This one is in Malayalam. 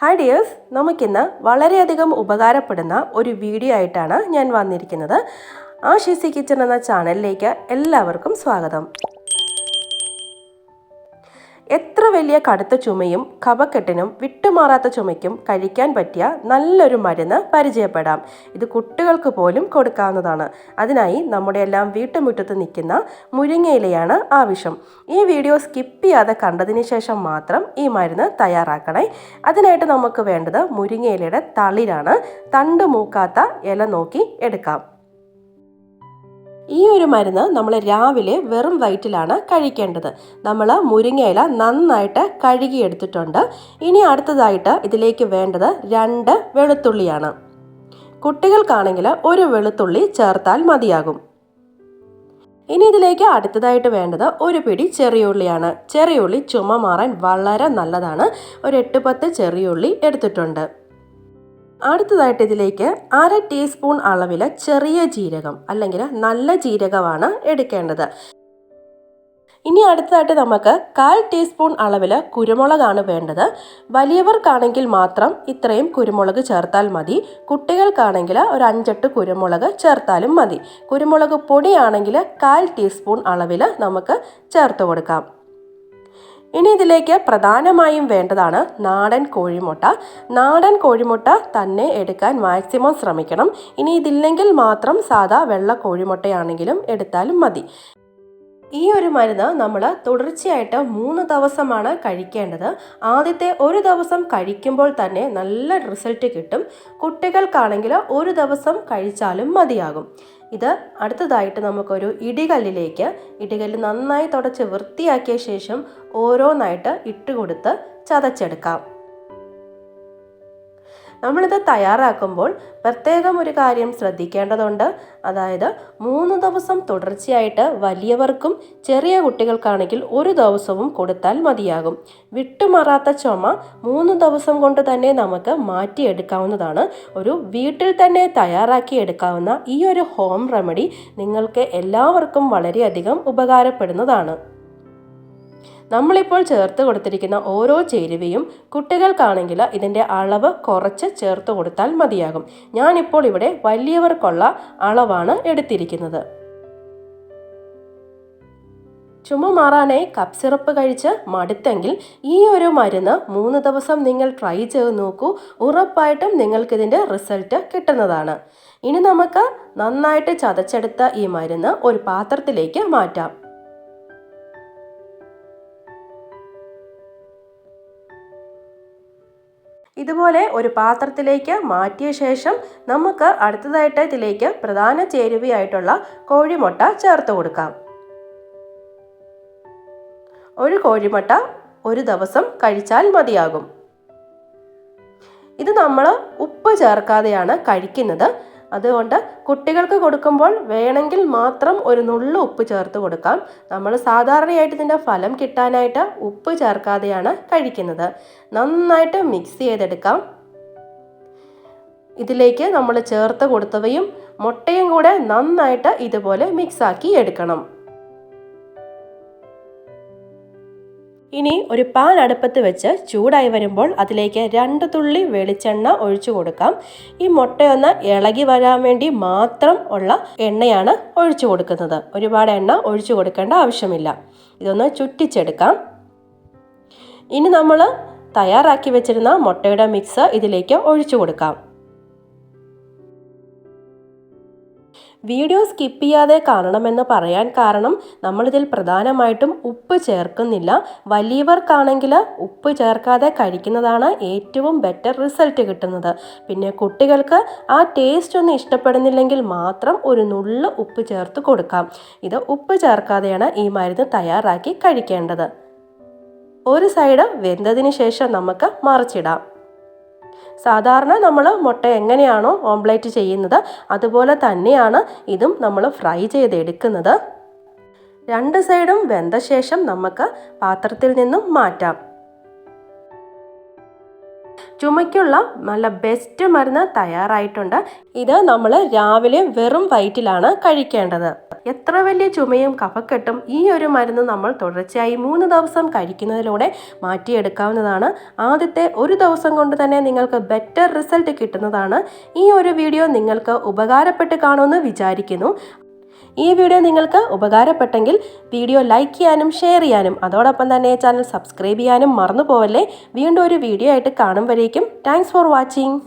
ഹായ് ഡിയേഴ്സ്, നമുക്കിന്ന് വളരെയധികം ഉപകാരപ്പെടുന്ന ഒരു വീഡിയോ ആയിട്ടാണ് ഞാൻ വന്നിരിക്കുന്നത്. ആഷീസി കിച്ചൺ എന്ന ചാനലിലേക്ക് എല്ലാവർക്കും സ്വാഗതം. എത്ര വലിയ കടുത്ത ചുമയും കഫക്കെട്ടിനും വിട്ടുമാറാത്ത ചുമയ്ക്കും കഴിക്കാൻ പറ്റിയ നല്ലൊരു മരുന്ന് പരിചയപ്പെടാം. ഇത് കുട്ടികൾക്ക് പോലും കൊടുക്കാവുന്നതാണ്. അതിനായി നമ്മുടെ എല്ലാം വീട്ടുമുറ്റത്ത് നിൽക്കുന്ന മുരിങ്ങയിലയാണ് ആവശ്യം. ഈ വീഡിയോ സ്കിപ്പ് ചെയ്യാതെ കണ്ടതിന് ശേഷം മാത്രം ഈ മരുന്ന് തയ്യാറാക്കണേ. അതിനായിട്ട് നമുക്ക് വേണ്ടത് മുരിങ്ങയിലയുടെ തളിരാണ്. തണ്ട് മൂക്കാത്ത ഇല നോക്കി എടുക്കാം. ഈ ഒരു മരുന്ന് നമ്മൾ രാവിലെ വെറും വയറ്റിലാണ് കഴിക്കേണ്ടത്. നമ്മൾ മുരിങ്ങയില നന്നായിട്ട് കഴുകിയെടുത്തിട്ടുണ്ട്. ഇനി അടുത്തതായിട്ട് ഇതിലേക്ക് വേണ്ടത് 2 വെളുത്തുള്ളിയാണ്. കുട്ടികൾക്കാണെങ്കിൽ 1 വെളുത്തുള്ളി ചേർത്താൽ മതിയാകും. ഇനി ഇതിലേക്ക് അടുത്തതായിട്ട് വേണ്ടത് 1 പിടി ചെറിയുള്ളിയാണ്. ചെറിയുള്ളി ചുമ മാറാൻ വളരെ നല്ലതാണ്. ഒരു 8-10 ചെറിയുള്ളി എടുത്തിട്ടുണ്ട്. അടുത്തതായിട്ട് ഇതിലേക്ക് 1/2 ടീസ്പൂൺ അളവിൽ ചെറിയ ജീരകം അല്ലെങ്കിൽ നല്ല ജീരകമാണ് എടുക്കേണ്ടത്. ഇനി അടുത്തതായിട്ട് നമുക്ക് 1/4 ടീസ്പൂൺ അളവിൽ കുരുമുളകാണ് വേണ്ടത്. വലിയവർക്കാണെങ്കിൽ മാത്രം ഇത്രയും കുരുമുളക് ചേർത്താൽ മതി. കുട്ടികൾക്കാണെങ്കിൽ ഒരു 5-8 കുരുമുളക് ചേർത്താലും മതി. കുരുമുളക് പൊടിയാണെങ്കിൽ 1/4 ടീസ്പൂൺ അളവിൽ നമുക്ക് ചേർത്ത് കൊടുക്കാം. ഇനി ഇതിലേക്ക് പ്രധാനമായും വേണ്ടതാണ് നാടൻ കോഴിമുട്ട. നാടൻ കോഴിമുട്ട തന്നെ എടുക്കാൻ മാക്സിമം ശ്രമിക്കണം. ഇനി ഇതില്ലെങ്കിൽ മാത്രം സാധാ വെള്ള കോഴിമുട്ടയാണെങ്കിലും എടുത്താലും മതി. ഈ ഒരു മരുന്ന് നമ്മൾ തുടർച്ചയായിട്ട് 3 ദിവസമാണ് കഴിക്കേണ്ടത്. ആദ്യത്തെ 1 ദിവസം കഴിക്കുമ്പോൾ തന്നെ നല്ല റിസൾട്ട് കിട്ടും. കുട്ടികൾക്കാണെങ്കിൽ 1 ദിവസം കഴിച്ചാലും മതിയാകും. ഇത് അടുത്തതായിട്ട് നമുക്കൊരു ഇടികല്ല് നന്നായി തുടച്ച് വൃത്തിയാക്കിയ ശേഷം ഓരോന്നായിട്ട് ഇട്ടുകൊടുത്ത് ചതച്ചെടുക്കാം. നമ്മളിത് തയ്യാറാക്കുമ്പോൾ പ്രത്യേകം ഒരു കാര്യം ശ്രദ്ധിക്കേണ്ടതുണ്ട്. അതായത് 3 ദിവസം തുടർച്ചയായിട്ട് വലിയവർക്കും ചെറിയ കുട്ടികൾക്കാണെങ്കിൽ 1 ദിവസവും കൊടുത്താൽ മതിയാകും. വിട്ടുമാറാത്ത ചുമ 3 ദിവസം കൊണ്ട് തന്നെ നമുക്ക് മാറ്റിയെടുക്കാവുന്നതാണ്. ഒരു വീട്ടിൽ തന്നെ തയ്യാറാക്കി എടുക്കാവുന്ന ഈ ഒരു ഹോം റെമഡി നിങ്ങൾക്ക് എല്ലാവർക്കും വളരെയധികം ഉപകാരപ്പെടുന്നതാണ്. നമ്മളിപ്പോൾ ചേർത്ത് കൊടുത്തിരിക്കുന്ന ഓരോ ചേരുവയും കുട്ടികൾക്കാണെങ്കിൽ ഇതിൻ്റെ അളവ് കുറച്ച് ചേർത്ത് കൊടുത്താൽ മതിയാകും. ഞാനിപ്പോൾ ഇവിടെ വലിയവർക്കുള്ള അളവാണ് എടുത്തിരിക്കുന്നത്. ചുമ മാറാനായി കപ്പ് സിറപ്പ് കഴിച്ച് മടുത്തെങ്കിൽ ഈ ഒരു മരുന്ന് 3 ദിവസം നിങ്ങൾ ട്രൈ ചെയ്ത് നോക്കൂ. ഉറപ്പായിട്ടും നിങ്ങൾക്കിതിൻ്റെ റിസൾട്ട് കിട്ടുന്നതാണ്. ഇനി നമുക്ക് നന്നായിട്ട് ചതച്ചെടുത്ത ഈ മരുന്ന് ഒരു പാത്രത്തിലേക്ക് മാറ്റാം. ഇതുപോലെ ഒരു പാത്രത്തിലേക്ക് മാറ്റിയ ശേഷം നമുക്ക് അടുത്തതായിട്ട് ഇതിലേക്ക് പ്രധാന ചേരുവയായിട്ടുള്ള കോഴിമുട്ട ചേർത്ത് കൊടുക്കാം. ഒരു കോഴിമുട്ട 1 ദിവസം കഴിച്ചാൽ മതിയാകും. ഇത് നമ്മൾ ഉപ്പ് ചേർക്കാതെയാണ് കഴിക്കുന്നത്. അതുകൊണ്ട് കുട്ടികൾക്ക് കൊടുക്കുമ്പോൾ വേണമെങ്കിൽ മാത്രം ഒരു നുള്ളു ഉപ്പ് ചേർത്ത് കൊടുക്കാം. നമ്മൾ സാധാരണയായിട്ട് ഇതിൻ്റെ ഫലം കിട്ടാനായിട്ട് ഉപ്പ് ചേർക്കാതെയാണ് കഴിക്കുന്നത്. നന്നായിട്ട് മിക്സ് ചെയ്തെടുക്കാം. ഇതിലേക്ക് നമ്മൾ ചേർത്ത് കൊടുത്തവയും മുട്ടയും കൂടെ നന്നായിട്ട് ഇതുപോലെ മിക്സാക്കി എടുക്കണം. ഇനി ഒരു പാൻ അടുപ്പത്ത് വെച്ച് ചൂടായി വരുമ്പോൾ അതിലേക്ക് 2 തുള്ളി വെളിച്ചെണ്ണ ഒഴിച്ചു കൊടുക്കാം. ഈ മുട്ടയൊന്ന് ഇളകി വരാൻ വേണ്ടി മാത്രം ഉള്ള എണ്ണയാണ് ഒഴിച്ചു കൊടുക്കുന്നത്. ഒരുപാട് എണ്ണ ഒഴിച്ചു കൊടുക്കേണ്ട ആവശ്യമില്ല. ഇതൊന്ന് ചുറ്റിച്ചെടുക്കാം. ഇനി നമ്മൾ തയ്യാറാക്കി വെച്ചിരുന്ന മുട്ടയുടെ മിക്സ് ഇതിലേക്ക് ഒഴിച്ചു കൊടുക്കാം. വീഡിയോ സ്കിപ്പ് ചെയ്യാതെ കാണണമെന്ന് പറയാൻ കാരണം നമ്മളിതിൽ പ്രധാനമായിട്ടും ഉപ്പ് ചേർക്കുന്നില്ല. വലിയവർക്കാണെങ്കിൽ ഉപ്പ് ചേർക്കാതെ കഴിക്കുന്നതാണ് ഏറ്റവും ബെറ്റർ റിസൾട്ട് കിട്ടുന്നത്. പിന്നെ കുട്ടികൾക്ക് ആ ടേസ്റ്റ് ഒന്നും ഇഷ്ടപ്പെടുന്നില്ലെങ്കിൽ മാത്രം ഒരു നുള്ള് ഉപ്പ് ചേർത്ത് കൊടുക്കാം. ഇത് ഉപ്പ് ചേർക്കാതെയാണ് ഈ മരുന്ന് തയ്യാറാക്കി കഴിക്കേണ്ടത്. ഒരു സൈഡ് വെന്തതിന് ശേഷം നമുക്ക് മറിച്ചിടാം. സാധാരണ നമ്മൾ മുട്ട എങ്ങനെയാണോ ഓംലെറ്റ് ചെയ്യുന്നത് അതുപോലെ തന്നെയാണ് ഇതും നമ്മൾ ഫ്രൈ ചെയ്തെടുക്കുന്നത്. 2 സൈഡും വെന്ത ശേഷം നമുക്ക് പാത്രത്തിൽ നിന്നും മാറ്റാം. ചുമയ്ക്കുള്ള നല്ല ബെസ്റ്റ് മരുന്ന് തയ്യാറായിട്ടുണ്ട്. ഇത് നമ്മൾ രാവിലെ വെറും വയറ്റിലാണ് കഴിക്കേണ്ടത്. എത്ര വലിയ ചുമയും കഫക്കെട്ടും ഈ ഒരു മരുന്ന് നമ്മൾ തുടർച്ചയായി 3 ദിവസം കഴിക്കുന്നതിലൂടെ മാറ്റിയെടുക്കാവുന്നതാണ്. ആദ്യത്തെ ഒരു ദിവസം കൊണ്ട് തന്നെ നിങ്ങൾക്ക് ബെറ്റർ റിസൾട്ട് കിട്ടുന്നതാണ്. ഈ ഒരു വീഡിയോ നിങ്ങൾക്ക് ഉപകാരപ്പെട്ട് കാണുമെന്ന് വിചാരിക്കുന്നു. ഈ വീഡിയോ നിങ്ങൾക്ക് ഉപകാരപ്പെട്ടെങ്കിൽ വീഡിയോ ലൈക്ക് ചെയ്യാനും ഷെയർ ചെയ്യാനും അതോടൊപ്പം തന്നെ ചാനൽ സബ്സ്ക്രൈബ് ചെയ്യാനും മറന്നു പോവല്ലേ. വീണ്ടും ഒരു വീഡിയോ ആയിട്ട് കാണും വരേക്കും താങ്ക്സ് ഫോർ വാച്ചിങ്.